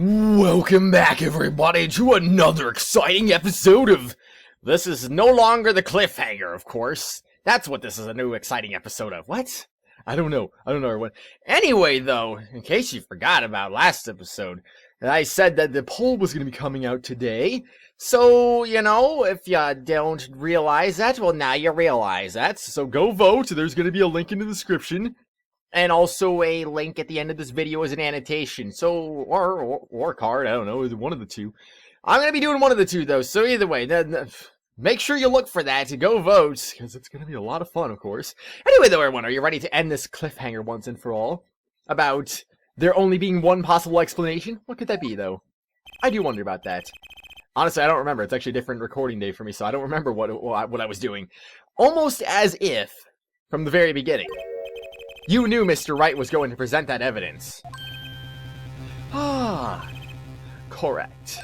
Welcome back, everybody, to another exciting episode of... This is no longer the cliffhanger, of course. That's what this is a new exciting episode of. What? I don't know, everyone. Anyway, though, in case you forgot about last episode, I said that the poll was going to be coming out today. So, you know, if you don't realize that, well, now you realize that. So go vote. There's going to be a link in the description. And also a link at the end of this video as an annotation. So, or a card, I don't know, one of the two. I'm going to be doing one of the two, though. So either way, make sure you look for that to go vote, because it's going to be a lot of fun, of course. Anyway, though, everyone, are you ready to end this cliffhanger once and for all? About there only being one possible explanation? What could that be, though? I do wonder about that. Honestly, I don't remember. It's actually a different recording day for me, so I don't remember what I was doing. Almost as if, from the very beginning, you knew Mr. Wright was going to present that evidence. Ah, correct. ...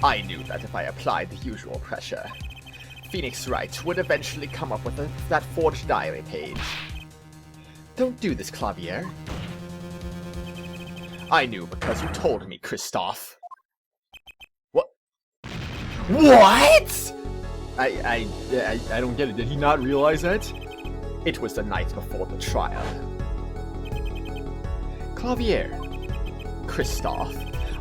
I knew that if I applied the usual pressure, Phoenix Wright would eventually come up with that forged diary page. Don't do this, Clavier. I knew because you told me, Kristoph. What? What? I don't get it. Did he not realize that? It was the night before the trial. Clavier. Kristoph.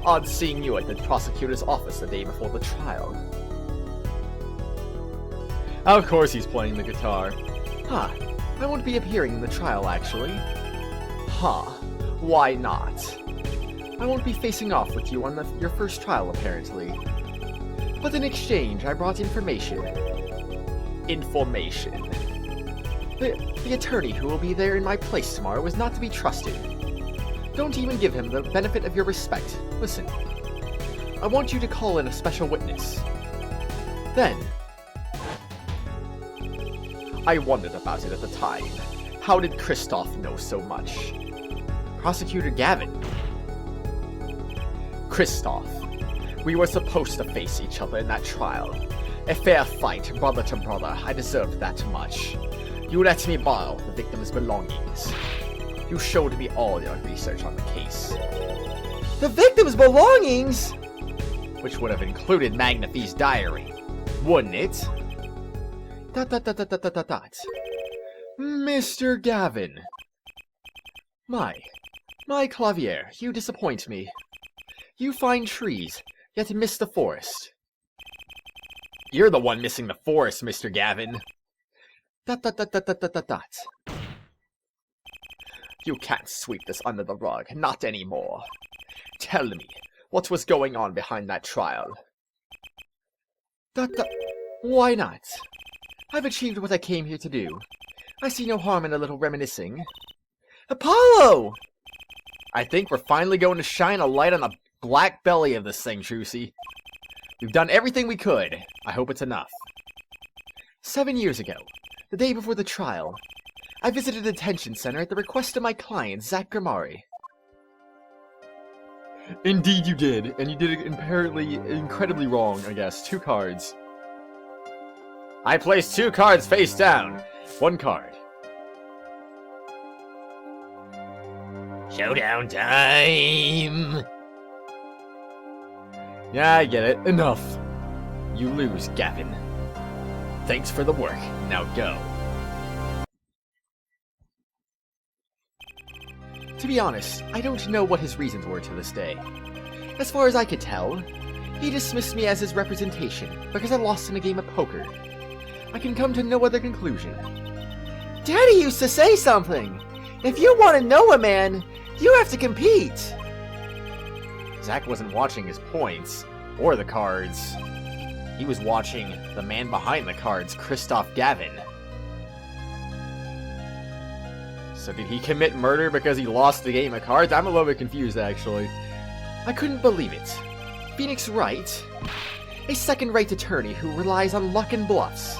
Odd seeing you at the prosecutor's office the day before the trial. Of course he's playing the guitar. Huh. I won't be appearing in the trial, actually. Huh. Why not? I won't be facing off with you on your first trial, apparently. But in exchange, I brought information. Information. The attorney who will be there in my place tomorrow is not to be trusted. Don't even give him the benefit of your respect. Listen. I want you to call in a special witness. Then... I wondered about it at the time. How did Kristoph know so much? Prosecutor Gavin. Kristoph. We were supposed to face each other in that trial. A fair fight, brother to brother. I deserved that much. You let me borrow the victim's belongings. You showed me all your research on the case. The victim's belongings? Which would have included Magnifi's diary, wouldn't it? ... Mr. Gavin. My Clavier, you disappoint me. You find trees, yet miss the forest. You're the one missing the forest, Mr. Gavin. ... You can't sweep this under the rug, not anymore. Tell me, what was going on behind that trial? ... Why not? I've achieved what I came here to do. I see no harm in a little reminiscing. Apollo! I think we're finally going to shine a light on the black belly of this thing, Trucy. We've done everything we could. I hope it's enough. 7 years ago, the day before the trial, I visited a detention center at the request of my client, Zach Grimari. Indeed you did, and you did it apparently incredibly wrong, I guess. 2 cards. I placed 2 cards face down. 1 card. Showdown time! Yeah, I get it. Enough. You lose, Gavin. Thanks for the work. Now go. To be honest, I don't know what his reasons were to this day. As far as I could tell, he dismissed me as his representation because I lost in a game of poker. I can come to no other conclusion. Daddy used to say something! If you want to know a man, you have to compete! Zach wasn't watching his points, or the cards. He was watching the man behind the cards, Kristoph Gavin. So did he commit murder because he lost the game of cards? I'm a little bit confused, actually. I couldn't believe it. Phoenix Wright, a second-rate attorney who relies on luck and bluffs.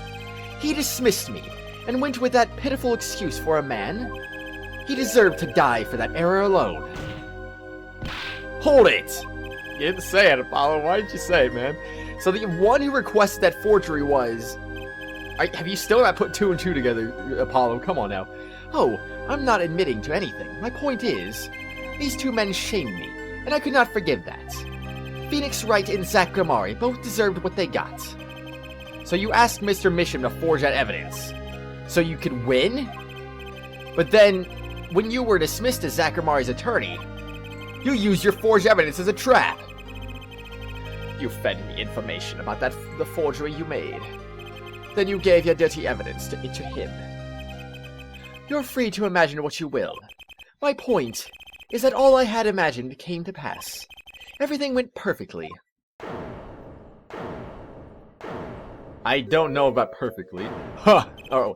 He dismissed me, and went with that pitiful excuse for a man. He deserved to die for that error alone. Hold it! You didn't say it, Apollo. Why did you say it, man? So the one who requested that forgery was... Have you still not put 2 and 2 together, Apollo? Come on now. Oh, I'm not admitting to anything. My point is, These two men shamed me, and I could not forgive that. Phoenix Wright and Zach Gramari both deserved what they got. So you asked Mr. Misham to forge that evidence, so you could win? But then, when you were dismissed as Zach Gramari's attorney, you used your forged evidence as a trap. You fed me information about the forgery you made. Then you gave your dirty evidence to him. You're free to imagine what you will. My point is that all I had imagined came to pass. Everything went perfectly. I don't know about perfectly. Ha! Ha!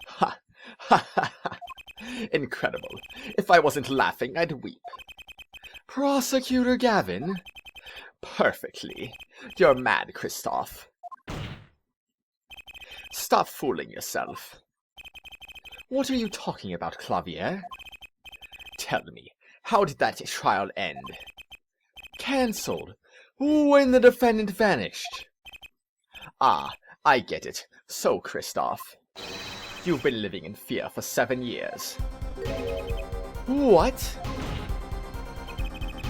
Ha! Ha! Incredible. If I wasn't laughing, I'd weep. Prosecutor Gavin? Perfectly. You're mad, Kristoph. Stop fooling yourself. What are you talking about, Clavier? Tell me, how did that trial end? Cancelled. When the defendant vanished. Ah, I get it. So, Kristoph, you've been living in fear for 7 years. What?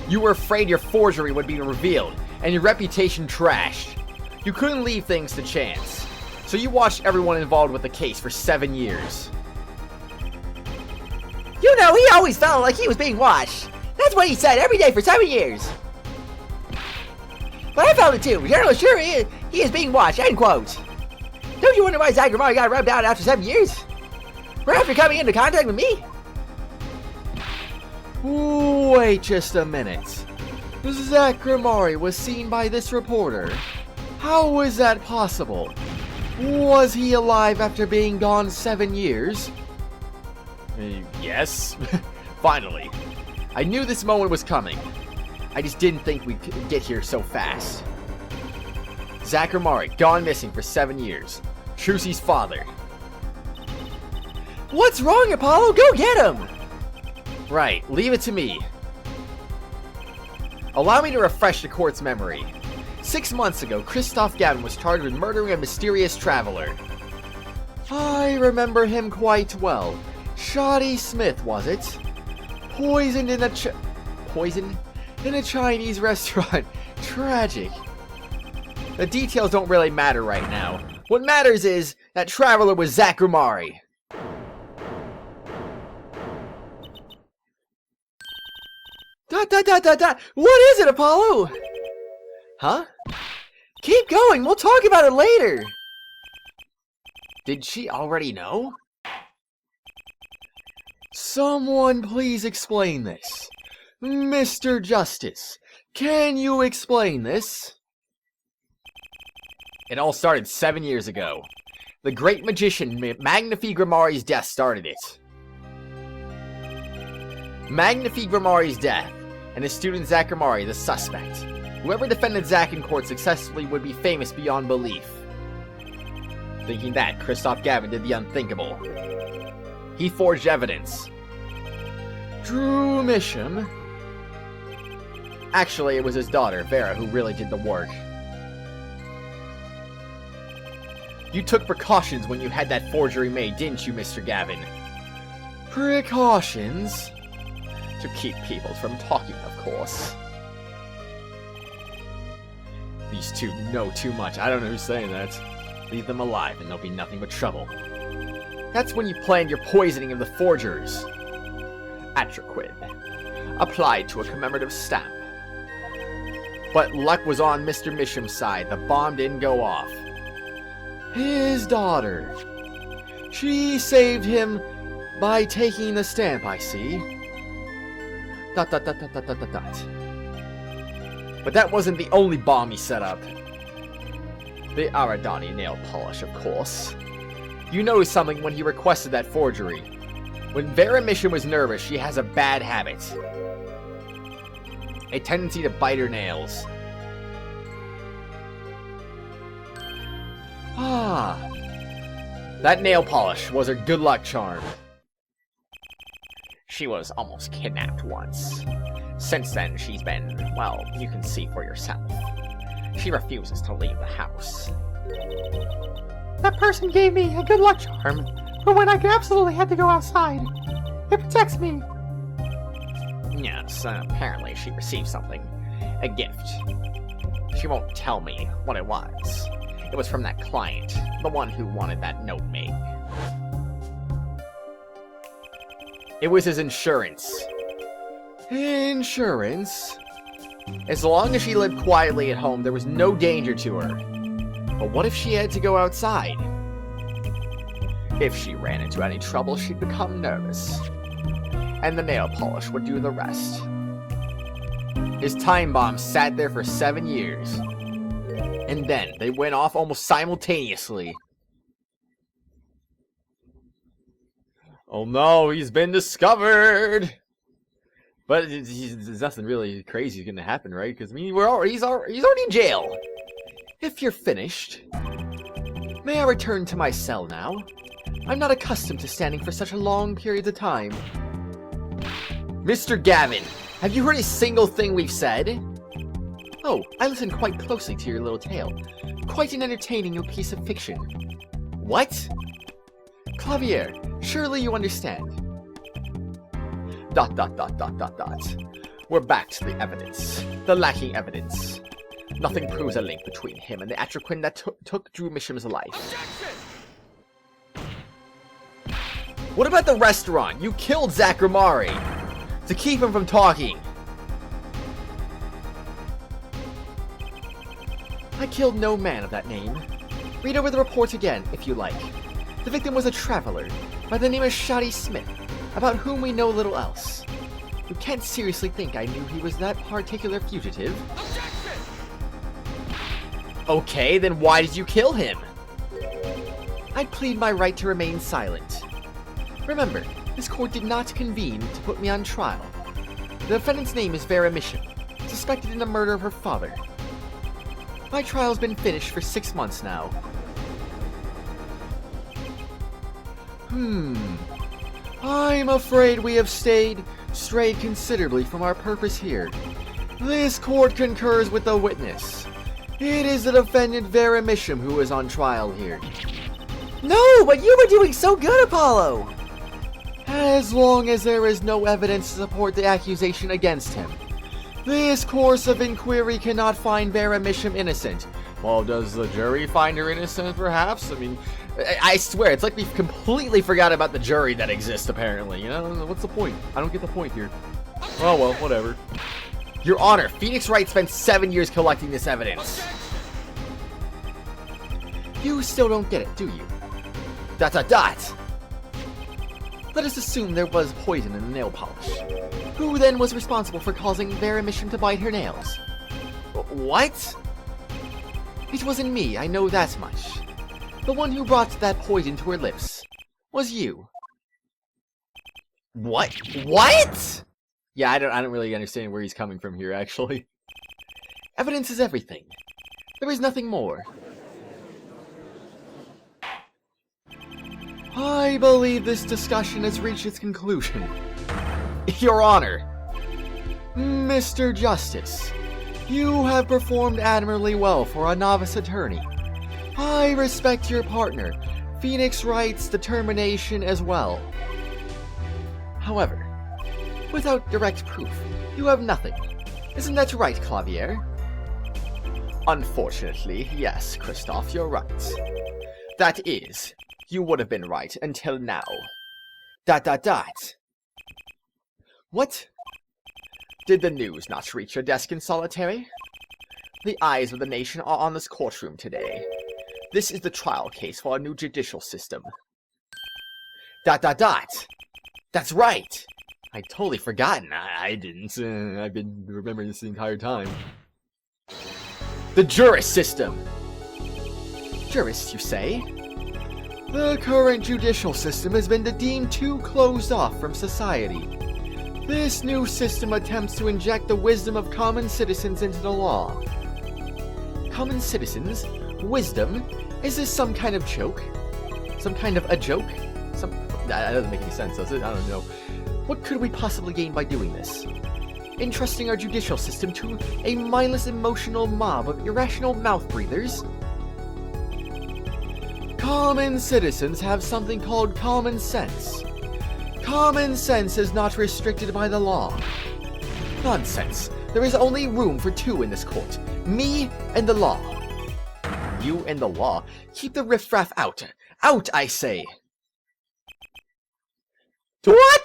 You were afraid your forgery would be revealed, and your reputation trashed. You couldn't leave things to chance, so you watched everyone involved with the case for 7 years. You know, he always felt like he was being watched. That's what he said every day for 7 years. But I felt it too. General sure he is being watched, end quote. Don't you wonder why Zach Gramari got rubbed out after 7 years? Right after coming into contact with me? Wait just a minute. Zach Gramari was seen by this reporter. How was that possible? Was he alive after being gone 7 years? Yes. Finally. I knew this moment was coming. I just didn't think we'd get here so fast. Zach Gramari, gone missing for 7 years. Trucy's father. What's wrong, Apollo? Go get him! Right, leave it to me. Allow me to refresh the court's memory. 6 months ago, Kristoph Gavin was charged with murdering a mysterious traveler. I remember him quite well. Shoddy Smith, was it? Poisoned in a Chinese restaurant. Tragic. The details don't really matter right now. What matters is that traveler was Zach Gramari. What is it, Apollo? Huh? Keep going, we'll talk about it later. Did she already know? Someone please explain this. Mr. Justice, can you explain this? It all started 7 years ago. The great magician Magnifi Gramari's death started it. Magnifi Gramari's death, and his student Zach Gramari the suspect. Whoever defended Zach in court successfully would be famous beyond belief. Thinking that, Kristoph Gavin did the unthinkable. He forged evidence. Drew Misham? Actually, it was his daughter, Vera, who really did the work. You took precautions when you had that forgery made, didn't you, Mr. Gavin? Precautions? To keep people from talking, of course. These two know too much. I don't know who's saying that. Leave them alive and there'll be nothing but trouble. That's when you planned your poisoning of the forgers. Atraquid. Applied to a commemorative stamp. But luck was on Mr. Misham's side. The bomb didn't go off. His daughter. She saved him by taking the stamp, I see. ... But that wasn't the only bomb he set up. The Aradani nail polish, of course. You noticed something when he requested that forgery. When Vera Misham was nervous, she has a bad habit. A tendency to bite her nails. Ah. That nail polish was her good luck charm. She was almost kidnapped once. Since then, she's been, well, you can see for yourself. She refuses to leave the house. That person gave me a good luck charm for when I absolutely had to go outside. It protects me. Yes, apparently she received something. A gift. She won't tell me what it was. It was from that client, the one who wanted that note made. It was his insurance. Insurance? As long as she lived quietly at home, there was no danger to her. But what if she had to go outside? If she ran into any trouble, she'd become nervous. And the nail polish would do the rest. His time bomb sat there for 7 years. And then they went off almost simultaneously. Oh no, he's been discovered! But there's nothing really crazy going to happen, right? Because I mean, he's already in jail. If you're finished, may I return to my cell now? I'm not accustomed to standing for such a long period of time. Mr. Gavin, have you heard a single thing we've said? Oh, I listened quite closely to your little tale. Quite an entertaining piece of fiction. What? Clavier, surely you understand. ... We're back to the evidence. The lacking evidence. Nothing proves a link between him and the Atraquin that took Drew Misham's life. Objection! What about the restaurant? You killed Zachramari to keep him from talking. I killed no man of that name. Read over the report again, if you like. The victim was a traveler by the name of Shadi Smith, about whom we know little else. You can't seriously think I knew he was that particular fugitive? Objection! Okay, then why did you kill him? I'd plead my right to remain silent. Remember, this court did not convene to put me on trial. The defendant's name is Vera Misham, suspected in the murder of her father. My trial's been finished for 6 months now. I'm afraid we have strayed considerably from our purpose here. This court concurs with the witness. It is the defendant Vera Misham who is on trial here. No, but you were doing so good, Apollo! As long as there is no evidence to support the accusation against him, this course of inquiry cannot find Vera Misham innocent. Well, does the jury find her innocent, perhaps? I mean, I swear, it's like we've completely forgot about the jury that exists, apparently. You know, what's the point? I don't get the point here. Oh, well, whatever. Your Honor, Phoenix Wright spent 7 years collecting this evidence. You still don't get it, do you? ... Let us assume there was poison in the nail polish. Who then was responsible for causing Vera Misham to bite her nails? What? It wasn't me, I know that much. The one who brought that poison to her lips was you. What? What? Yeah, I don't really understand where he's coming from here, actually. Evidence is everything. There is nothing more. I believe this discussion has reached its conclusion. Your Honor, Mr. Justice, you have performed admirably well for a novice attorney. I respect your partner, Phoenix Wright's determination as well. However, without direct proof, you have nothing. Isn't that right, Clavier? Unfortunately, yes, Kristoph, you're right. That is, you would have been right until now. ... What? Did the news not reach your desk in solitary? The eyes of the nation are on this courtroom today. This is the trial case for a new judicial system. ... That's right! I'd totally forgotten. I didn't. I've been remembering this the entire time. The jurist system! Jurists, you say? The current judicial system has been deemed too closed off from society. This new system attempts to inject the wisdom of common citizens into the law. Common citizens? Wisdom? Is this some kind of joke? Some kind of a joke? That doesn't make any sense, does it? I don't know. What could we possibly gain by doing this? Entrusting our judicial system to a mindless emotional mob of irrational mouth-breathers? Common citizens have something called common sense. Common sense is not restricted by the law. Nonsense. There is only room for two in this court. Me and the law. You and the law? Keep the riffraff out. Out, I say! What?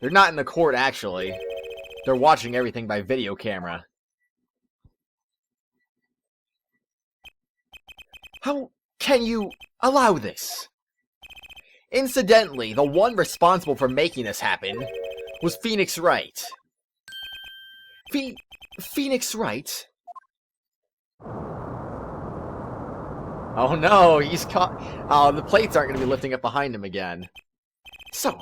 They're not in the court, actually. They're watching everything by video camera. How can you allow this? Incidentally, the one responsible for making this happen was Phoenix Wright. Phoenix Wright? Oh no, he's caught. Oh, the plates aren't going to be lifting up behind him again. So,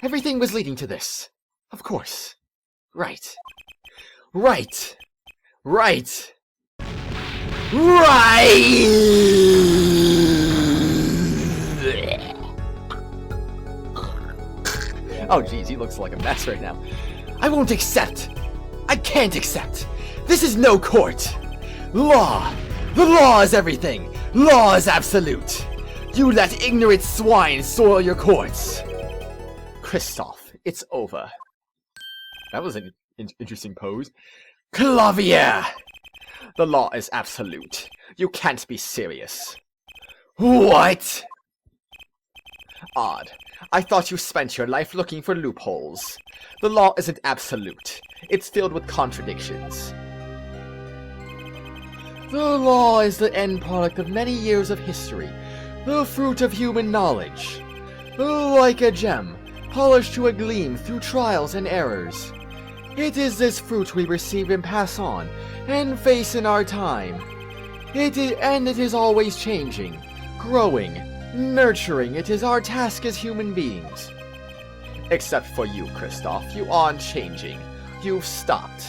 everything was leading to this. Of course. Right. Right. Right. Oh jeez, he looks like a mess right now. I won't accept. I can't accept. This is no court. Law. The law is everything. Law is absolute. You let ignorant swine soil your courts. Kristoph, it's over. That was an interesting pose. Clavier! The law is absolute. You can't be serious. What? Odd. I thought you spent your life looking for loopholes. The law isn't absolute. It's filled with contradictions. The law is the end product of many years of history, the fruit of human knowledge. Like a gem, polished to a gleam through trials and errors. It is this fruit we receive and pass on, and face in our time. It is always changing, growing, nurturing. It is our task as human beings. Except for you, Kristoph, you aren't changing. You've stopped.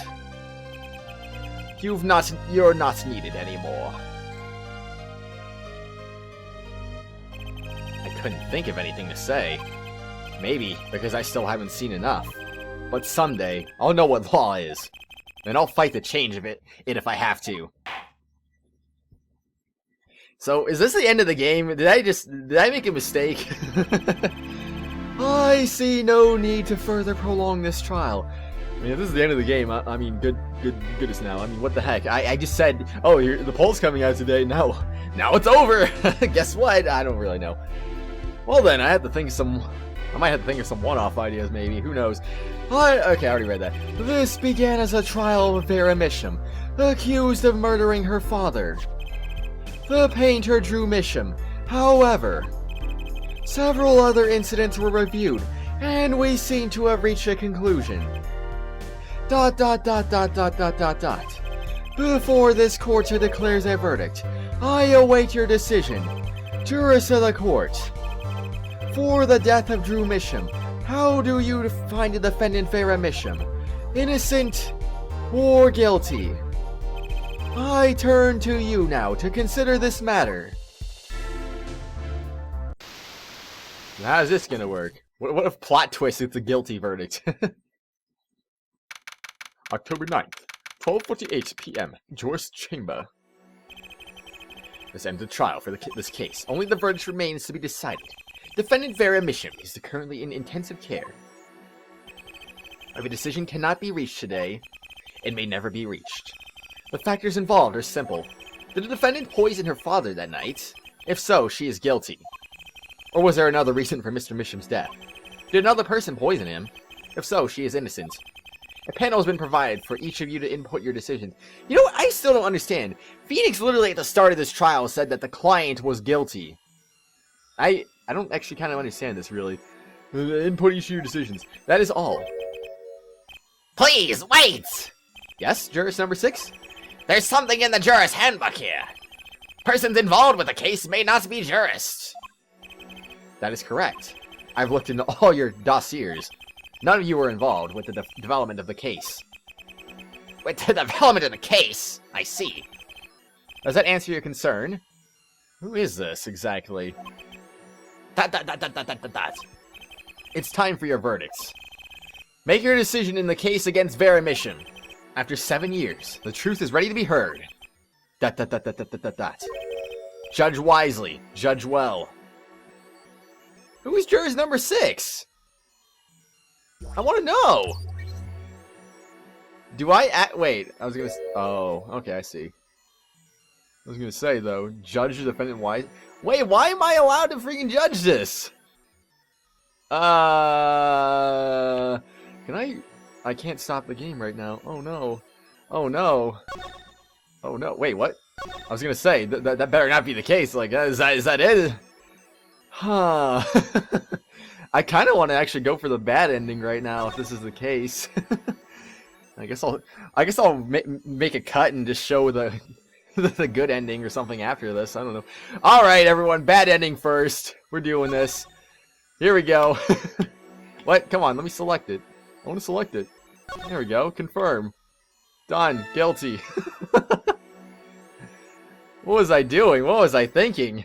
You're not needed anymore. I couldn't think of anything to say. Maybe because I still haven't seen enough. But someday, I'll know what law is. And I'll fight the change of it if I have to. So, is this the end of the game? Did I make a mistake? I see no need to further prolong this trial. I mean, if this is the end of the game, I mean, goodness now. I mean, what the heck? I just said, oh, the poll's coming out today. Now it's over. Guess what? I don't really know. Well then, I might have to think of some one-off ideas, maybe. Who knows? Okay, I already read that. This began as a trial of Vera Misham, accused of murdering her father. The painter drew Misham. However, several other incidents were reviewed, and we seem to have reached a conclusion. ... Before this court declares a verdict, I await your decision. Jurors of the court. For the death of Drew Misham, how do you find the defendant Vera Misham? Innocent or guilty? I turn to you now to consider this matter. How's this gonna work? What if plot twist it's a guilty verdict? October 9th, 12:48 p.m., Joyce Chamber. This ends the trial for this case. Only the verdict remains to be decided. Defendant Vera Misham is currently in intensive care. If a decision cannot be reached today, it may never be reached. The factors involved are simple. Did the defendant poison her father that night? If so, she is guilty. Or was there another reason for Mr. Misham's death? Did another person poison him? If so, she is innocent. A panel has been provided for each of you to input your decisions. You know what? I still don't understand. Phoenix literally at the start of this trial said that the client was guilty. I don't actually kind of understand this, really. Input each of your decisions. That is all. Please, wait! Yes, jurist number 6? There's something in the jurist handbook here. Persons involved with the case may not be jurists. That is correct. I've looked into all your dossiers. None of you were involved with the development of the case. With the development of the case? I see. Does that answer your concern? Who is this, exactly? It's time for your verdicts. Make your decision in the case against Vera Misham. After 7 years, the truth is ready to be heard. Judge wisely. Judge well. Who is jurors number 6? I want to know. Do I wait, I was gonna oh, okay, I see. I was gonna say, though, judge the defendant wise. Wait, why am I allowed to freaking judge this? Can I can't stop the game right now. Oh no. Oh no. Oh no. Wait, what? I was gonna say, that better not be the case. Like, is that it? Huh. I kind of want to actually go for the bad ending right now if this is the case. I guess I'll make a cut and just show the the good ending or something after this. I don't know. All right, everyone, bad ending first. We're doing this. Here we go. What? Come on, let me select it. I want to select it. There we go. Confirm. Done. Guilty. What was I doing? What was I thinking?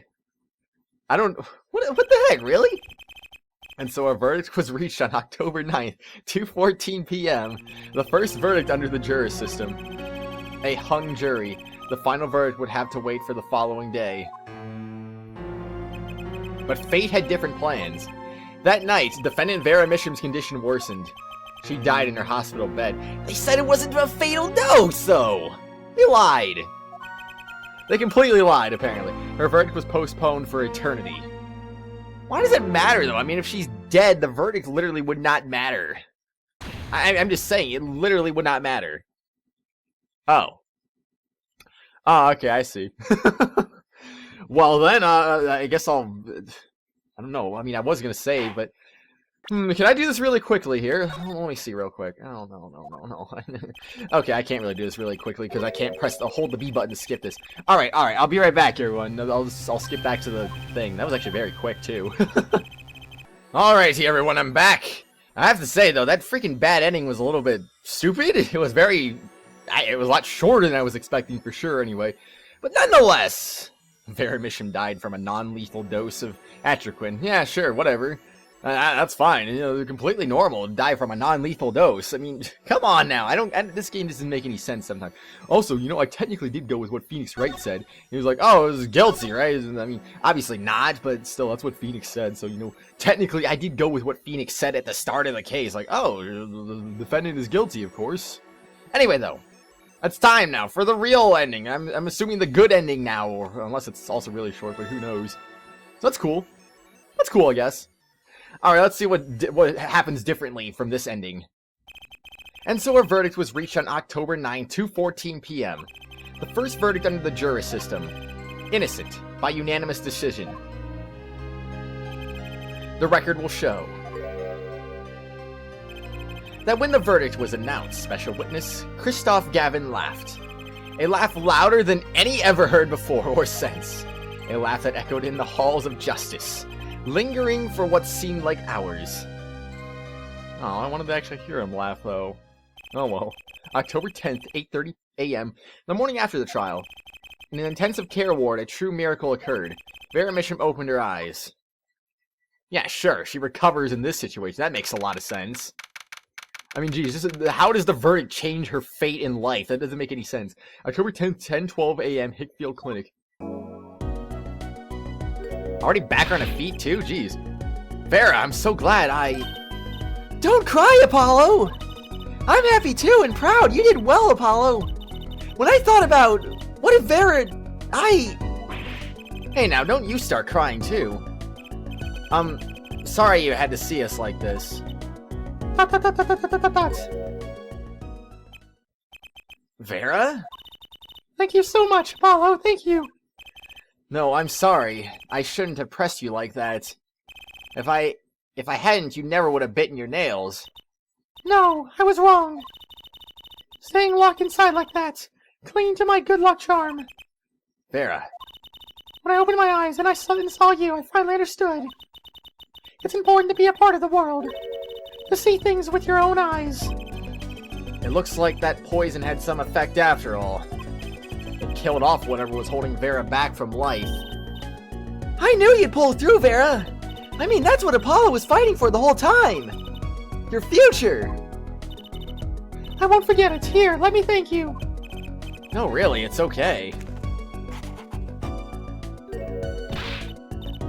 I don't... What the heck? Really? And so a verdict was reached on October 9th, 2:14 p.m. The first verdict under the juror system. A hung jury. The final verdict would have to wait for the following day. But fate had different plans. That night, defendant Vera Misham's condition worsened. She died in her hospital bed. They said it wasn't a fatal dose, though! They lied! They completely lied, apparently. Her verdict was postponed for eternity. Why does it matter, though? I mean, if she's dead, the verdict literally would not matter. I'm just saying, it literally would not matter. Oh. Oh, okay, I see. Well, then, I guess I'll... I don't know. I mean, I was going to say, but... can I do this really quickly here? Let me see real quick. Oh, no. Okay, I can't really do this really quickly because I can't hold the B button to skip this. Alright, I'll be right back, everyone. I'll skip back to the thing. That was actually very quick, too. Alrighty, everyone, I'm back. I have to say, though, that freaking bad ending was a little bit stupid. It was a lot shorter than I was expecting, for sure, anyway. But nonetheless, Vera Misham died from a non-lethal dose of atraquin. Yeah, sure, whatever. That's fine. You know, they're completely normal to die from a non-lethal dose. I mean, come on now. This game doesn't make any sense sometimes. Also, you know, I technically did go with what Phoenix Wright said. He was like, oh, it was guilty, right? I mean, obviously not, but still, that's what Phoenix said. So, you know, technically, I did go with what Phoenix said at the start of the case. Like, oh, the defendant is guilty, of course. Anyway, though, it's time now for the real ending. I'm assuming the good ending now, or unless it's also really short, but who knows. So that's cool. That's cool, I guess. Alright, let's see what happens differently from this ending. And so a verdict was reached on October 9, 2:14 p.m. The first verdict under the juror system. Innocent, by unanimous decision. The record will show that when the verdict was announced, special witness Kristoph Gavin laughed. A laugh louder than any ever heard before or since. A laugh that echoed in the halls of justice, lingering for what seemed like hours. Oh, I wanted to actually hear him laugh, though. Oh well. October 10th, 8:30 a.m., the morning after the trial. In an intensive care ward, a true miracle occurred. Vera Misham opened her eyes. Yeah, sure, she recovers in this situation. That makes a lot of sense. I mean, geez, how does the verdict change her fate in life? That doesn't make any sense. October 10th, 10:12 a.m., Hickfield Clinic. Already back on her feet, too? Jeez. Vera, I'm so glad Don't cry, Apollo! I'm happy, too, and proud. You did well, Apollo. When I thought about... What if Vera... Hey, now, don't you start crying, too. Sorry you had to see us like this. Vera? Thank you so much, Apollo. Thank you. No, I'm sorry. I shouldn't have pressed you like that. If I hadn't, you never would have bitten your nails. No, I was wrong. Staying locked inside like that, clinging to my good luck charm. Vera. When I opened my eyes and I saw you, I finally understood. It's important to be a part of the world. To see things with your own eyes. It looks like that poison had some effect after all. It killed off whatever was holding Vera back from life. I knew you'd pull through, Vera! I mean, that's what Apollo was fighting for the whole time! Your future! I won't forget it. Here, let me thank you. No, really, it's okay.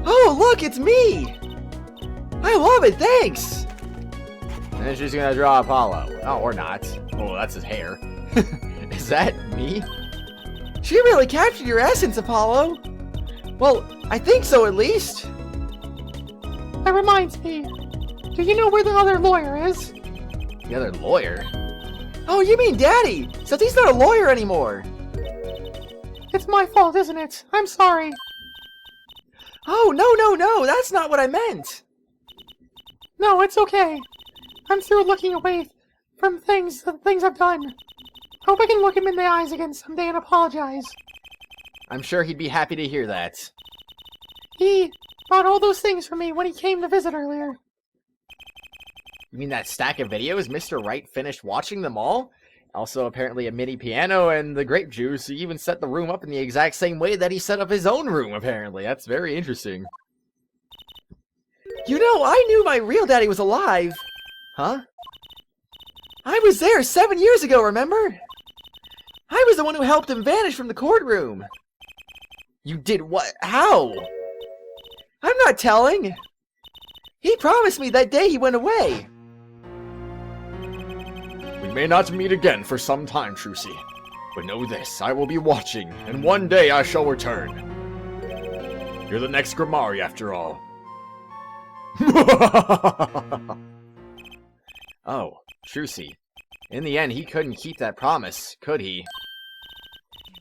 Oh, look, it's me! I love it, thanks! And then she's gonna draw Apollo. Oh, or not. Oh, that's his hair. Is that me? She really captured your essence, Apollo. Well, I think so at least. That reminds me. Do you know where the other lawyer is? The other lawyer? Oh, you mean Daddy, since he's not a lawyer anymore. It's my fault, isn't it? I'm sorry. Oh, no, that's not what I meant. No, it's okay. I'm through looking away from the things I've done. Hope I can look him in the eyes again someday and apologize. I'm sure he'd be happy to hear that. He bought all those things for me when he came to visit earlier. You mean that stack of videos? Mr. Wright finished watching them all? Also, apparently a mini piano and the grape juice. He even set the room up in the exact same way that he set up his own room, apparently. That's very interesting. You know, I knew my real daddy was alive. Huh? I was there 7 years ago, remember? I was the one who helped him vanish from the courtroom. You did what? How? I'm not telling. He promised me that day he went away. We may not meet again for some time, Trucy. But know this, I will be watching, and one day I shall return. You're the next Grimari, after all. Oh, Trucy. In the end, he couldn't keep that promise, could he?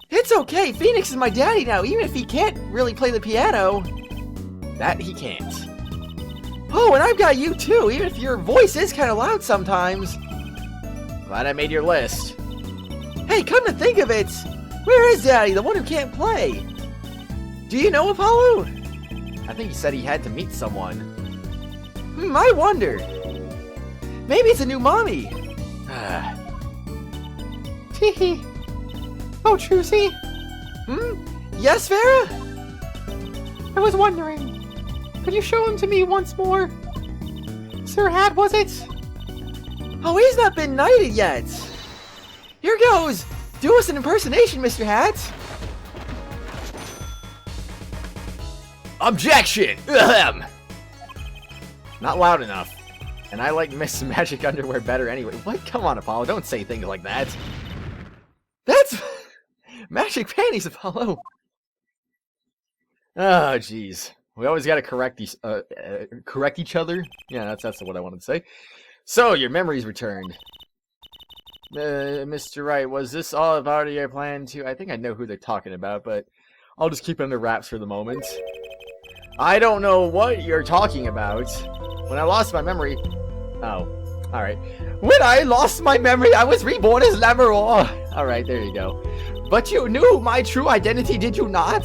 It's okay, Phoenix is my daddy now, even if he can't really play the piano. That he can't. Oh, and I've got you too, even if your voice is kind of loud sometimes. Glad I made your list. Hey, come to think of it, where is Daddy, the one who can't play? Do you know Apollo? I think he said he had to meet someone. I wonder. Maybe it's a new mommy. Teehee. Oh, Trucy. Yes, Farah? I was wondering. Could you show him to me once more? Sir Hat, was it? Oh, he's not been knighted yet. Here goes. Do us an impersonation, Mr. Hat. Objection! Ahem. Not loud enough. And I like Miss Magic Underwear better anyway. What? Come on, Apollo. Don't say things like that. That's Magic Panties, Apollo. Oh, jeez. We always gotta correct these, correct each other. Yeah, that's what I wanted to say. So, your memory's returned. Mr. Wright, was this all about your plan too? I think I know who they're talking about, but I'll just keep it under wraps for the moment. I don't know what you're talking about. When I lost my memory... Oh, alright. When I lost my memory, I was reborn as Lammeror. Alright, there you go. But you knew my true identity, did you not?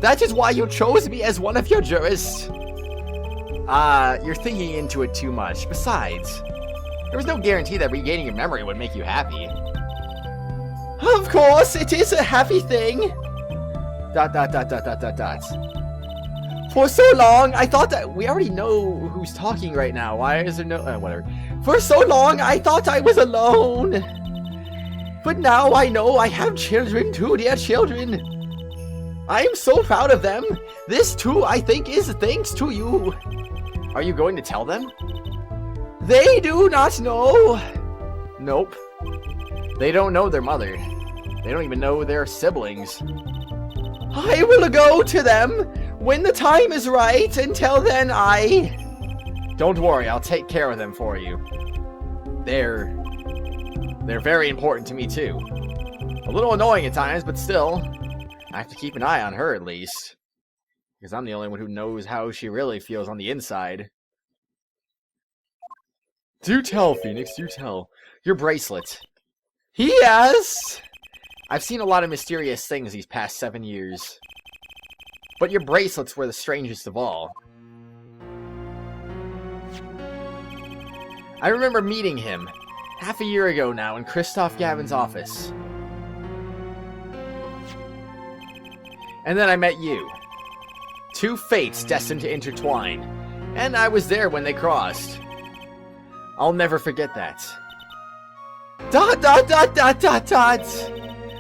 That is why you chose me as one of your jurists. You're thinking into it too much. Besides, there was no guarantee that regaining your memory would make you happy. Of course, it is a happy thing. ... For so long, I thought that... We already know who's talking right now. Why is there no... whatever. For so long, I thought I was alone. But now I know I have children too, dear children. I am so proud of them. This too, I think, is thanks to you. Are you going to tell them? They do not know. Nope. They don't know their mother. They don't even know their siblings. I will go to them when the time is right, until then I... Don't worry, I'll take care of them for you. They're very important to me too. A little annoying at times, but still, I have to keep an eye on her at least. Because I'm the only one who knows how she really feels on the inside. Do tell, Phoenix, do tell. Your bracelet. Yes! I've seen a lot of mysterious things these past 7 years. But your bracelets were the strangest of all. I remember meeting him, half a year ago now, in Kristoph Gavin's office. And then I met you. Two fates destined to intertwine. And I was there when they crossed. I'll never forget that. ...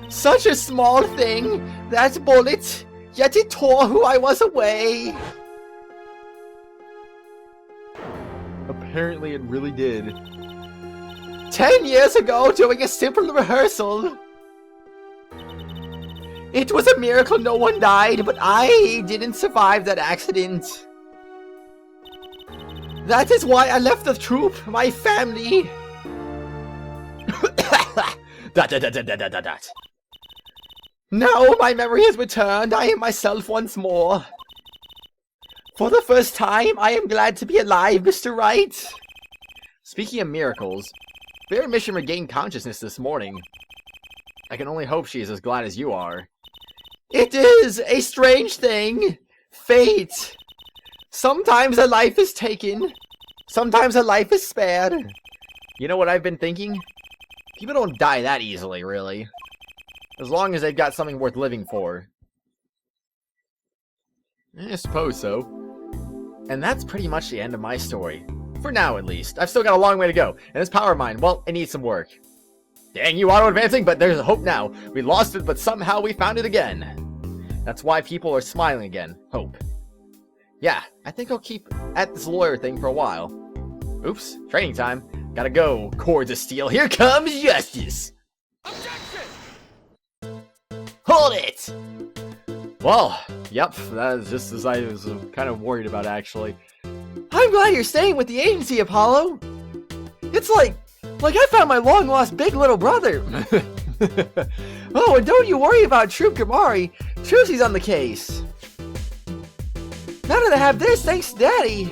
Such a small thing, that bullet, yet it tore who I was away. Apparently it really did. 10 years ago, during a simple rehearsal. It was a miracle no one died, but I didn't survive that accident. That is why I left the troupe, my family. Now my memory has returned, I am myself once more. For the first time, I am glad to be alive, Mr. Wright. Speaking of miracles, Bear Mission regained consciousness this morning. I can only hope she is as glad as you are. It is a strange thing. Fate. Sometimes a life is taken. Sometimes a life is spared. You know what I've been thinking? People don't die that easily, really. As long as they've got something worth living for. I suppose so. And that's pretty much the end of my story. For now, at least. I've still got a long way to go. And this power mine, well, it needs some work. Dang you, auto-advancing, but there's hope now. We lost it, but somehow we found it again. That's why people are smiling again. Hope. Yeah, I think I'll keep at this lawyer thing for a while. Oops, training time. Gotta go. Cords of steel. Here comes justice. Objection! Hold it! Well, yep, that is just as I was kind of worried about, actually. I'm glad you're staying with the agency, Apollo. It's like I found my long-lost big little brother. Oh, and don't you worry about Troop Gamari. Trucy's on the case. Now that I have this, thanks to Daddy.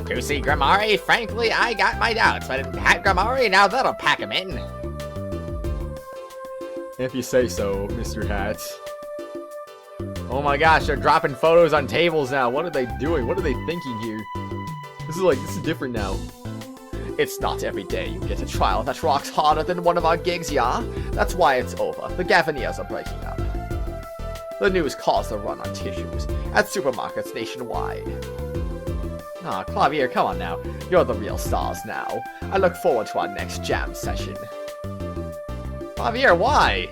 Trucy, Gamari, frankly, I got my doubts, but Hat Gamari, now that'll pack him in. If you say so, Mr. Hat. Oh my gosh, they're dropping photos on tables now. What are they doing? What are they thinking here? This is different now. It's not every day you get a trial that rocks harder than one of our gigs, yeah? That's why it's over. The Gaviniers are breaking up. The news caused a run on tissues at supermarkets nationwide. Aw, Clavier, come on now. You're the real stars now. I look forward to our next jam session. Clavier, why?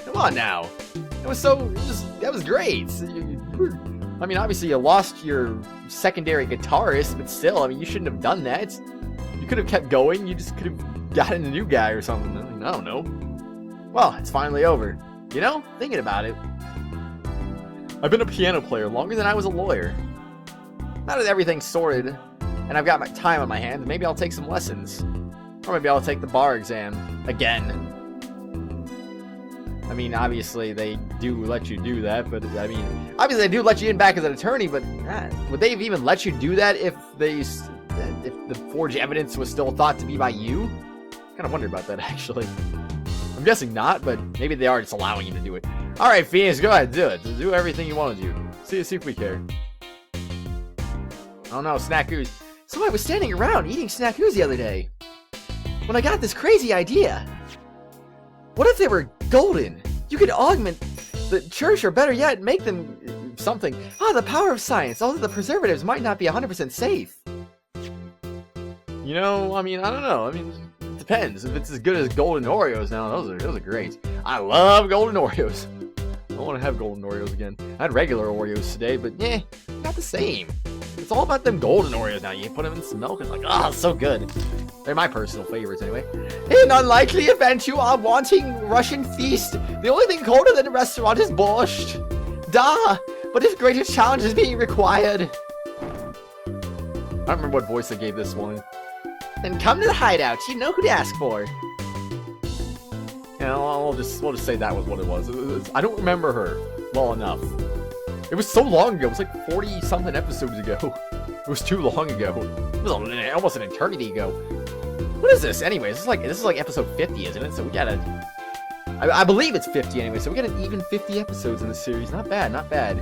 Come on now. That was great. I mean, obviously you lost your secondary guitarist, but still, I mean, you shouldn't have done that. You could have kept going. You just could have gotten a new guy or something. I mean, I don't know. Well, it's finally over. You know, thinking about it. I've been a piano player longer than I was a lawyer. Now that everything's sorted, and I've got my time on my hands, maybe I'll take some lessons. Or maybe I'll take the bar exam. Again. I mean, obviously, they do let you do that, but, I mean, obviously they do let you in back as an attorney, but would they have even let you do that if the forged evidence was still thought to be by you? Kind of wondered about that, actually. I'm guessing not, but maybe they are just allowing you to do it. Alright, Phoenix, go ahead, do it. Do everything you want to do. See if we care. Oh no, snackoos. So I was standing around eating snackoos the other day, when I got this crazy idea. What if they were golden? You could augment the church, or better yet, make them something. The power of science, although the preservatives might not be 100% safe. You know, I mean, I don't know. I mean, it depends. If it's as good as golden Oreos now, those are great. I love golden Oreos. I want to have golden Oreos again. I had regular Oreos today, but not the same. It's all about them golden Oreos now. You put them in some milk and it's so good. They're my personal favorites anyway. In unlikely event you are wanting Russian feast, the only thing colder than a restaurant is borscht. Duh! But if greater challenge is being required. I don't remember what voice I gave this one. Then come to the hideout. You know who to ask for. Yeah, we'll just say that was what it was. I don't remember her well enough. It was so long ago. It was like 40-something episodes ago. It was too long ago. It was almost an eternity ago. What is this, anyways? This is like episode 50, isn't it? So we gotta... I believe it's 50 anyway, so we got an even 50 episodes in the series. Not bad, not bad.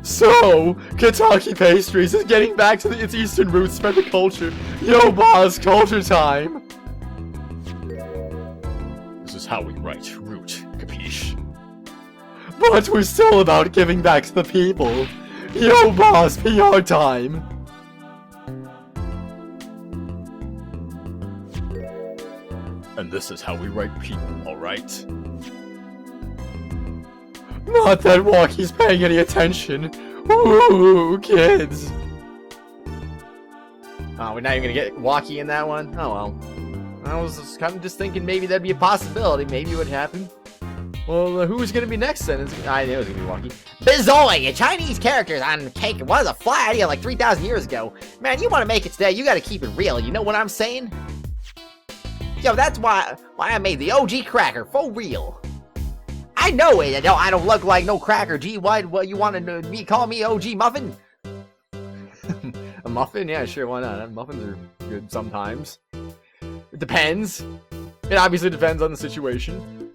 So, Kentucky Pastries is getting back to its eastern roots, spread the culture. Yo, boss, culture time. This is how we write root, capiche? But we're still about giving back to the people. Yo, boss, PR time. And this is how we write people, alright? Not that Walkie's paying any attention. Ooh, kids. Oh, we're not even gonna get Walkie in that one? Oh well. I was just kind of just thinking maybe that'd be a possibility. Maybe it would happen. Well, who's gonna be next then? I knew it was gonna be Walkie. Bizoy! Chinese characters on cake was a fly idea like 3,000 years ago. Man, you want to make it today, you gotta keep it real. You know what I'm saying? Yo, that's why I made the OG cracker, for real. I know it. I don't look like no cracker. Gee, what you want to call me OG muffin? A muffin? Yeah, sure, why not? Muffins are good sometimes. It depends. It obviously depends on the situation.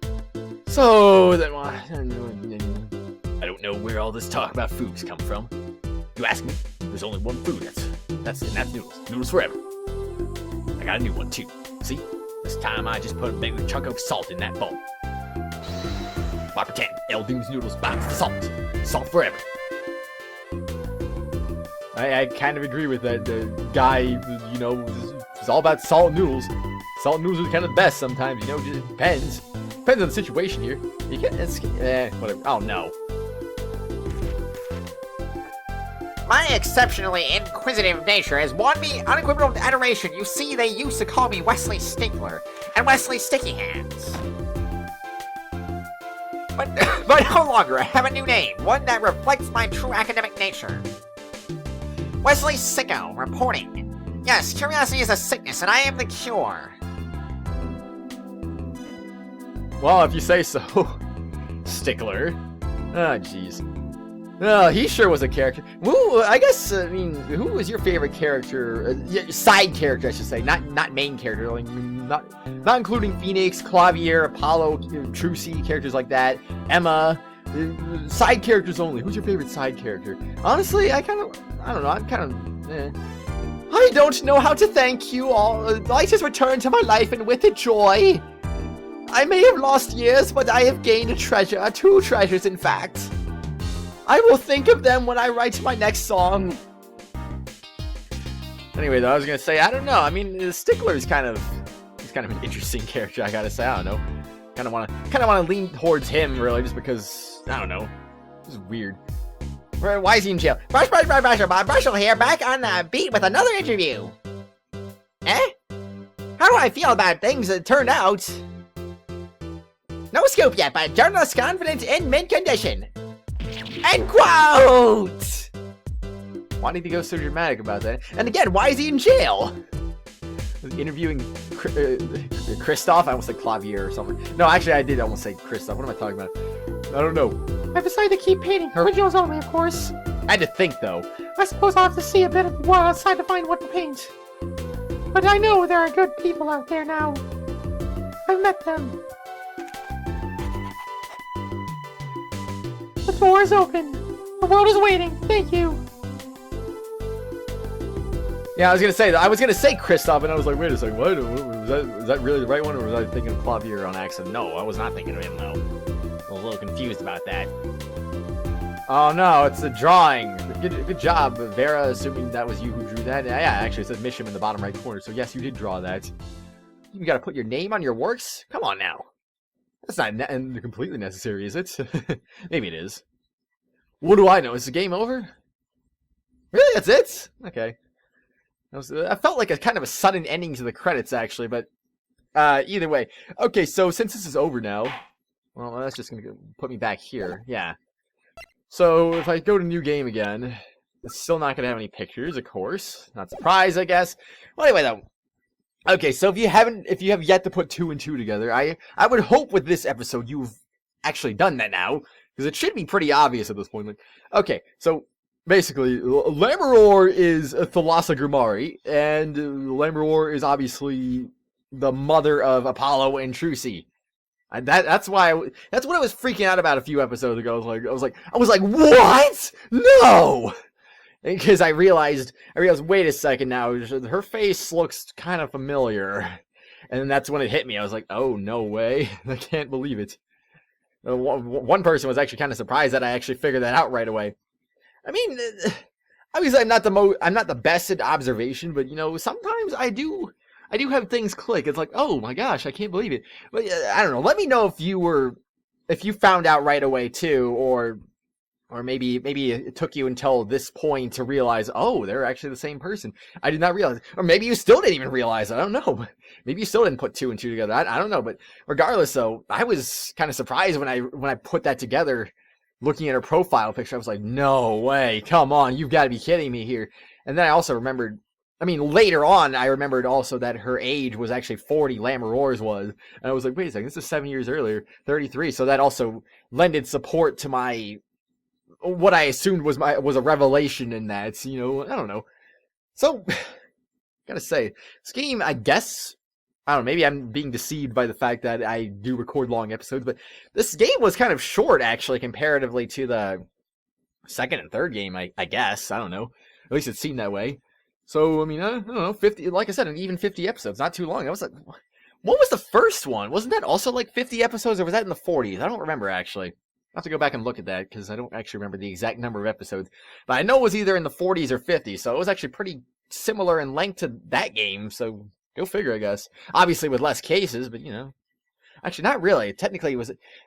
So, then why? I don't know where all this talk about foods come from. You ask me, there's only one food, that's noodles. Noodles forever. I got a new one too. See? This time I just put a big chunk of salt in that bowl. Why pretend? Eldoom's noodles binds the salt. Salt forever. I kind of agree with that. The guy, you know, is all about salt noodles. Salt noodles are kind of the best sometimes, you know, it just depends. Depends on the situation here. You can, whatever. Oh no. My exceptionally inquisitive nature has won me unequivocal adoration. You see, they used to call me Wesley Stinkler and Wesley Sticky Hands. But no longer. I have a new name, one that reflects my true academic nature. Wesley Sicko, reporting. Yes, curiosity is a sickness, and I am the cure. Well, if you say so. Stickler. Ah, jeez. Oh, he sure was a character. Woo, I guess, I mean, who was your favorite character? Side character, I should say. Not main character. Like, not including Phoenix, Clavier, Apollo, Trucy, characters like that. Emma. Side characters only. Who's your favorite side character? Honestly, I don't know. I'm kind of, I don't know how to thank you all. Light has returned to my life, and with it, joy. I may have lost years, but I have gained a treasure. 2 treasures, in fact. I will think of them when I write my next song. Anyway, though, I was gonna say, I don't know. I mean, Stickler is kind of an interesting character. I gotta say, I don't know. Kind of wanna lean towards him, really, just because I don't know. This is weird. Why is he in jail? Brush, Bob Brushel here, back on the beat with another interview. Eh? How do I feel about things that turned out? No scoop yet, but journalists confident in mint condition. End quote! Why did he go so dramatic about that? And again, why is he in jail? Interviewing Kristoph? I almost said Clavier or something. No, actually, I did almost say Kristoph. What am I talking about? I don't know. I've decided to keep painting. Originals only, of course. I had to think, though. I suppose I'll have to see a bit of what outside to find what to paint. But I know there are good people out there now. I've met them. The door is open. The world is waiting. Thank you. Yeah, I was gonna say Kristoph, and I was like, wait a second, what? Was that really the right one, or was I thinking of Clavier on accident? No, I was not thinking of him, though. I was a little confused about that. Oh no, it's the drawing. Good job, Vera, assuming that was you who drew that. Yeah, actually, it says Misham in the bottom right corner, so yes, you did draw that. You gotta put your name on your works? Come on now. That's not completely necessary, is it? Maybe it is. What do I know? Is the game over? Really? That's it? Okay. I felt like a kind of a sudden ending to the credits, actually, but either way. Okay, so since this is over now, well, that's just going to put me back here. Yeah. So if I go to new game again, it's still not going to have any pictures, of course. Not surprised, I guess. Well, anyway, though. Okay, so if you have yet to put 2 and 2 together, I would hope with this episode you've actually done that now, because it should be pretty obvious at this point. Like, okay, so basically, Lammeror is Thalassa Grimari, and Lammeror is obviously the mother of Apollo and Trucy. That's what I was freaking out about a few episodes ago. I was like, what? No! Because I realized, wait a second now, her face looks kind of familiar. And that's when it hit me. I was like, oh, no way. I can't believe it. One person was actually kind of surprised that I actually figured that out right away. I mean, obviously I'm not the best at observation, but, you know, sometimes I do have things click. It's like, oh my gosh, I can't believe it. But I don't know. Let me know if you were if you found out right away too, or maybe it took you until this point to realize, oh, they're actually the same person. I did not realize, or maybe you still didn't even realize. I don't know. Maybe you still didn't put 2 and 2 together. I don't know. But regardless, though, I was kind of surprised when I put that together. Looking at her profile picture, I was like, no way, come on, you've got to be kidding me here. And then I also remembered, I mean, later on, I remembered also that her age was actually 40, Lamorore's was. And I was like, wait a second, this is 7 years earlier, 33. So that also lended support to my, what I assumed was a revelation in that, you know, I don't know. So, gotta say, this game, I guess, I don't know, maybe I'm being deceived by the fact that I do record long episodes, but this game was kind of short, actually, comparatively to the second and third game, I guess. I don't know. At least it seemed that way. So, I mean, I don't know, 50, like I said, even 50 episodes, not too long. I was like, what was the first one? Wasn't that also like 50 episodes, or was that in the 40s? I don't remember, actually. I'll have to go back and look at that, because I don't actually remember the exact number of episodes. But I know it was either in the 40s or 50s, so it was actually pretty similar in length to that game, so... Go figure, I guess. Obviously with less cases, but, you know. Actually, not really. Technically,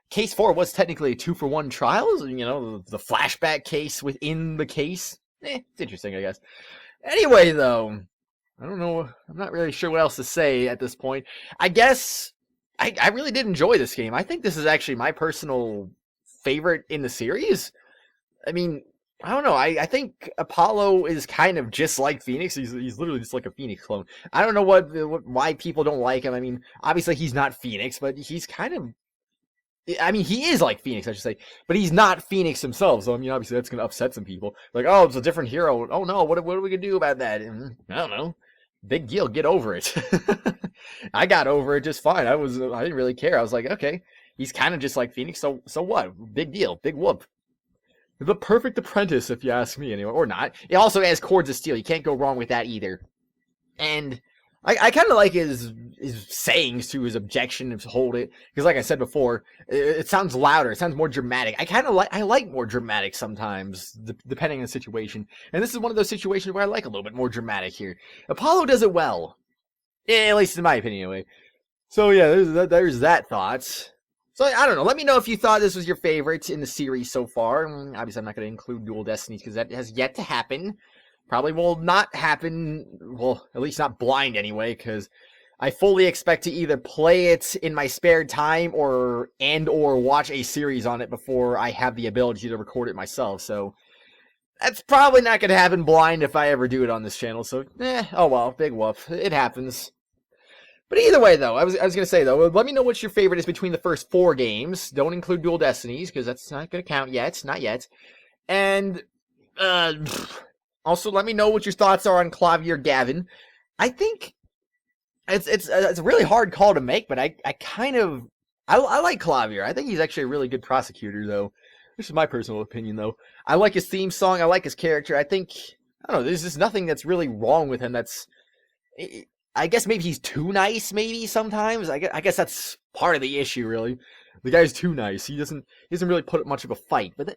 Case 4 was technically a 2-for-1 trials. You know, the flashback case within the case. It's interesting, I guess. Anyway, though, I don't know. I'm not really sure what else to say at this point. I guess I really did enjoy this game. I think this is actually my personal favorite in the series. I mean... I don't know. I think Apollo is kind of just like Phoenix. He's literally just like a Phoenix clone. I don't know why people don't like him. I mean, obviously he's not Phoenix, but he's kind of... I mean, he is like Phoenix, I should say. But he's not Phoenix himself. So, I mean, obviously that's going to upset some people. Like, oh, it's a different hero. Oh, no, what are we going to do about that? I don't know. Big deal. Get over it. I got over it just fine. I didn't really care. I was like, okay, he's kind of just like Phoenix. So what? Big deal. Big whoop. The perfect apprentice, if you ask me, anyway, or not. It also has Cords of Steel. You can't go wrong with that either. And I kind of like his sayings to his objection to hold it, because like I said before, it sounds louder. It sounds more dramatic. I like more dramatic sometimes, depending on the situation. And this is one of those situations where I like a little bit more dramatic here. Apollo does it well, at least in my opinion, anyway. So yeah, there's that thought. So, I don't know. Let me know if you thought this was your favorite in the series so far. Obviously, I'm not going to include Dual Destinies because that has yet to happen. Probably will not happen, well, at least not blind anyway, because I fully expect to either play it in my spare time or watch a series on it before I have the ability to record it myself. So, that's probably not going to happen blind if I ever do it on this channel. So, oh well, big whoop. It happens. But either way, though, I was going to say, though, let me know what your favorite is between the first 4 games. Don't include Dual Destinies, because that's not going to count yet. Not yet. And, also, let me know what your thoughts are on Kristoph Gavin. I think it's a really hard call to make, but I like Kristoph. I think he's actually a really good prosecutor, though. This is my personal opinion, though. I like his theme song. I like his character. I don't know, there's just nothing that's really wrong with him that's... I guess maybe he's too nice, maybe, sometimes. I guess that's part of the issue, really. The guy's too nice. He doesn't really put up much of a fight. But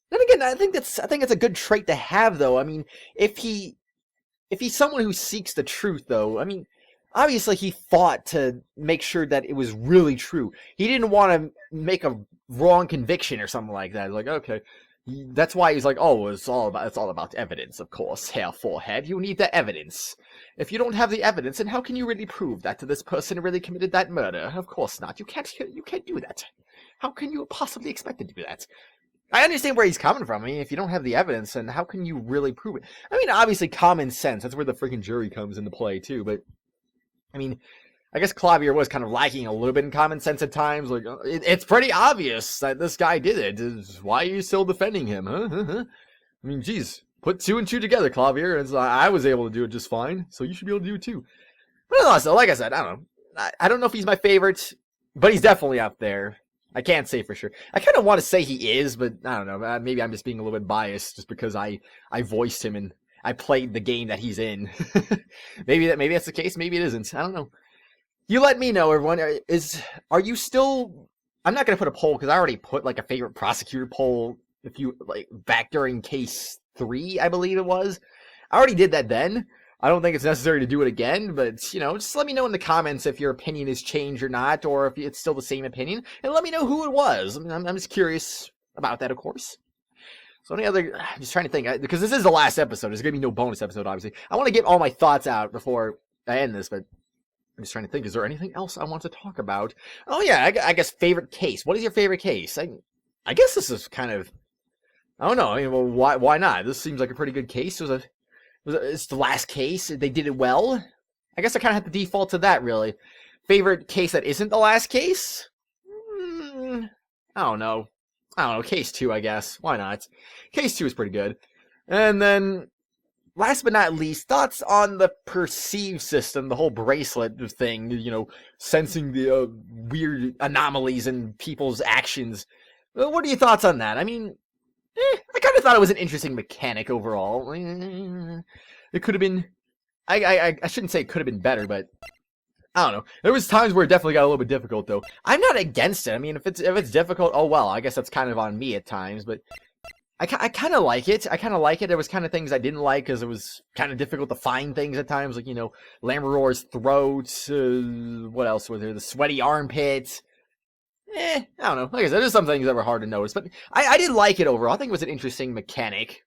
then again, I think that's a good trait to have, though. I mean, if he's someone who seeks the truth, though, I mean, obviously he fought to make sure that it was really true. He didn't want to make a wrong conviction or something like that. Like, okay. That's why he's like, oh, it's all about evidence, of course. Hair, forehead, you need the evidence. If you don't have the evidence, then how can you really prove that this person really committed that murder? Of course not. You can't do that. How can you possibly expect to do that? I understand where he's coming from. I mean, if you don't have the evidence, then how can you really prove it? I mean, obviously, common sense. That's where the freaking jury comes into play, too. But, I mean, I guess Klavier was kind of lacking a little bit in common sense at times. Like, it's pretty obvious that this guy did it. Why are you still defending him, huh? I mean, geez, put 2 and 2 together, Klavier. And I was able to do it just fine, so you should be able to do it too. But also, like I said, I don't know. I don't know if he's my favorite, but he's definitely up there. I can't say for sure. I kind of want to say he is, but I don't know. Maybe I'm just being a little bit biased just because I voiced him and I played the game that he's in. maybe that's the case. Maybe it isn't. I don't know. You let me know, everyone. Are you still... I'm not going to put a poll, because I already put, like, a favorite prosecutor poll, back during case 3, I believe it was. I already did that then. I don't think it's necessary to do it again, but, you know, just let me know in the comments if your opinion has changed or not, or if it's still the same opinion, and let me know who it was. I mean, I'm just curious about that, of course. So any other, I'm just trying to think, because this is the last episode, there's going to be no bonus episode, obviously. I want to get all my thoughts out before I end this, but I'm just trying to think, is there anything else I want to talk about? Oh yeah, I guess favorite case. What is your favorite case? I guess this is kind of, I don't know, I mean, well, why not? This seems like a pretty good case. It's the last case. They did it well. I guess I kind of have to default to that, really. Favorite case that isn't the last case? I don't know. Case 2, I guess. Why not? Case 2 is pretty good. And then, last but not least, thoughts on the perceive system, the whole bracelet thing, you know, sensing the weird anomalies in people's actions. What are your thoughts on that? I mean, I kind of thought it was an interesting mechanic overall. It could have been, I shouldn't say it could have been better, but I don't know. There was times where it definitely got a little bit difficult, though. I'm not against it. I mean, if it's difficult, oh well. I guess that's kind of on me at times, but I kind of like it. There was kind of things I didn't like because it was kind of difficult to find things at times, like, you know, Lammeror's throat. What else was there? The sweaty armpit. I don't know. Like I said, there's some things that were hard to notice, but I did like it overall. I think it was an interesting mechanic.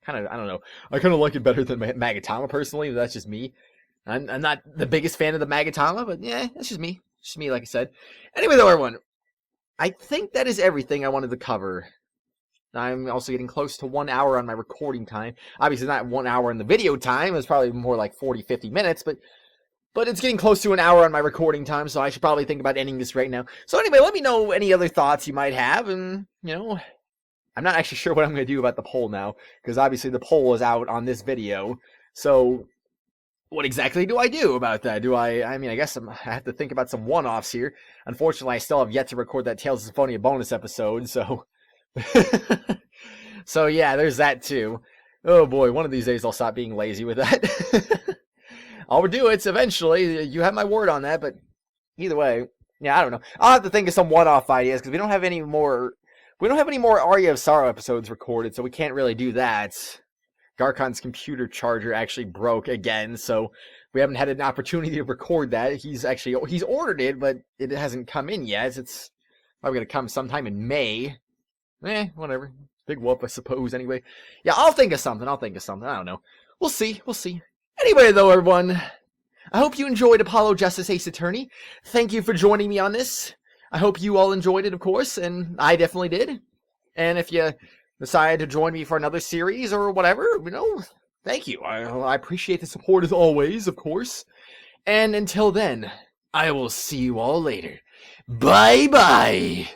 I don't know. I kind of like it better than Magatama, personally. That's just me. I'm not the biggest fan of the Magatama, but yeah, that's just me. Just me, like I said. Anyway, though, everyone, I think that is everything I wanted to cover. I'm also getting close to 1 hour on my recording time. Obviously, not 1 hour in the video time. It's probably more like 40, 50 minutes, but it's getting close to an hour on my recording time, so I should probably think about ending this right now. So anyway, let me know any other thoughts you might have, and, you know, I'm not actually sure what I'm going to do about the poll now, because obviously the poll is out on this video, so what exactly do I do about that? I mean, I guess I have to think about some one-offs here. Unfortunately, I still have yet to record that Tales of Symphonia bonus episode, so so yeah, there's that too. Oh boy, one of these days I'll stop being lazy with that. I'll do it eventually. You have my word on that, but either way, yeah, I don't know. I'll have to think of some one-off ideas because we don't have any more Aria of Sorrow episodes recorded, so we can't really do that. Garkon's computer charger actually broke again, so we haven't had an opportunity to record that. He's ordered it, but it hasn't come in yet. It's probably gonna come sometime in May. Whatever. Big whoop, I suppose. Anyway, yeah, I'll think of something. I don't know. We'll see. Anyway, though, everyone, I hope you enjoyed Apollo Justice Ace Attorney. Thank you for joining me on this. I hope you all enjoyed it, of course, and I definitely did. And if you decide to join me for another series or whatever, you know, thank you. I appreciate the support as always, of course. And until then, I will see you all later. Bye-bye.